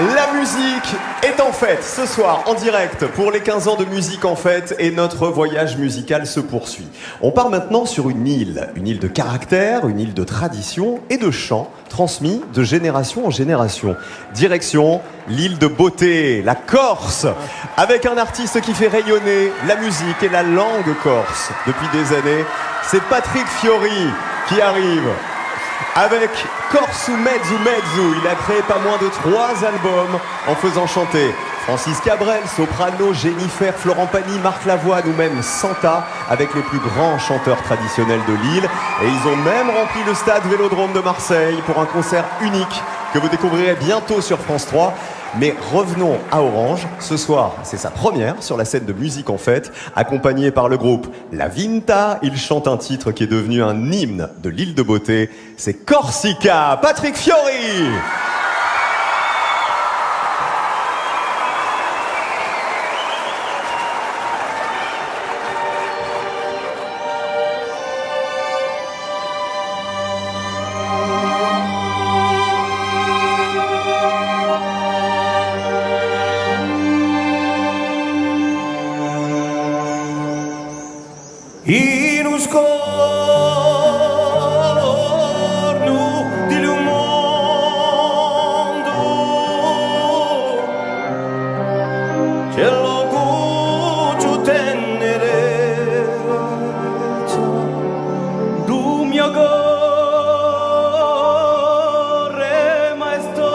La musique est en fête ce soir en direct pour les 15 ans de musique en fête et notre voyage musical se poursuit. On part maintenant sur une île de caractère, une île de tradition et de chant transmis de génération en génération. Direction l'île de beauté, la Corse, avec un artiste qui fait rayonner la musique et la langue corse depuis des années. C'est Patrick Fiori qui arrive. Avec Corsu Mezzu Mezzu, il a créé pas moins de 3 albums en faisant chanter Francis Cabrel, soprano, Jennifer, Florent Pagny, Marc Lavoine ou même Santa avec les plus grands chanteurs traditionnels de l'île. Et ils ont même rempli le stade Vélodrome de Marseille pour un concert unique que vous découvrirez bientôt sur France 3. Mais revenons à Orange. Ce soir, c'est sa première sur la scène de musique en fête, accompagné par le groupe La Vinta. Il chante un titre qui est devenu un hymne de l'île de beauté. C'est Corsica. Patrick Fiori. In un scorno di un mondo c'è l'ocuccio tenerezza du mio cuore maestoso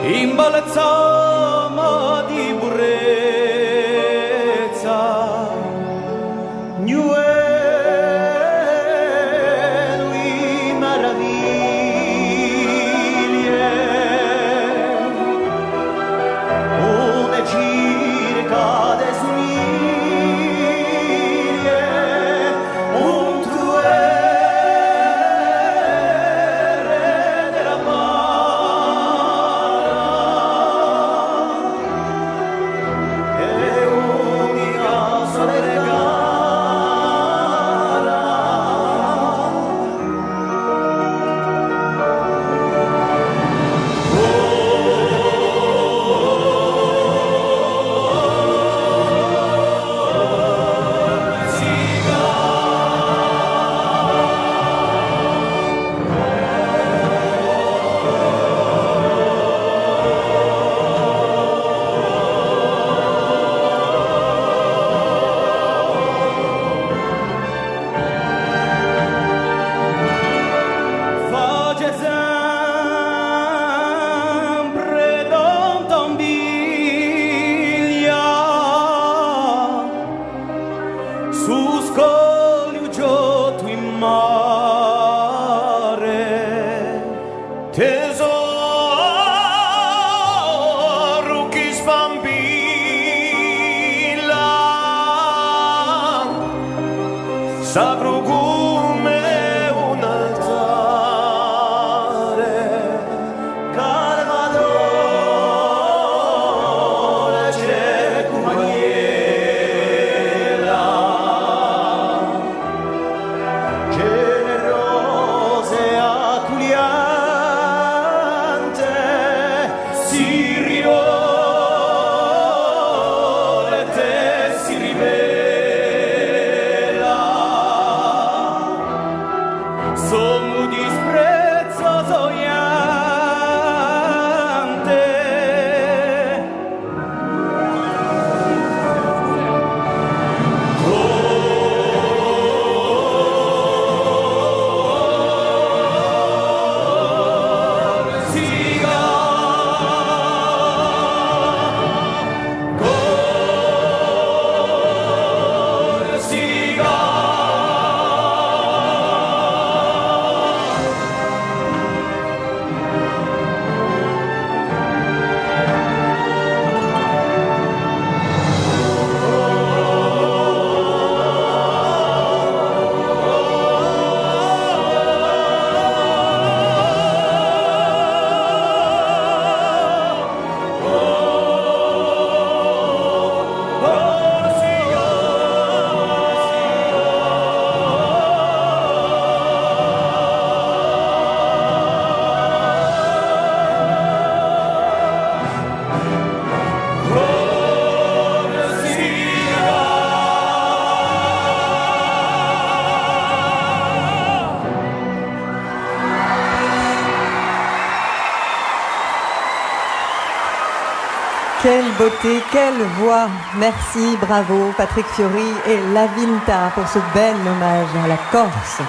imbalzama di burrezza Nuelo y maraviglie una circa de suniglie un tuere della su scoglio giotto in mare tesoro che sbambilla sacro come un altare Calvadore c'è compagnia generose acculiante si rivolete si rivela Quelle beauté, quelle voix. Merci, bravo Patrick Fiori et La Vinta pour ce bel hommage à la Corse.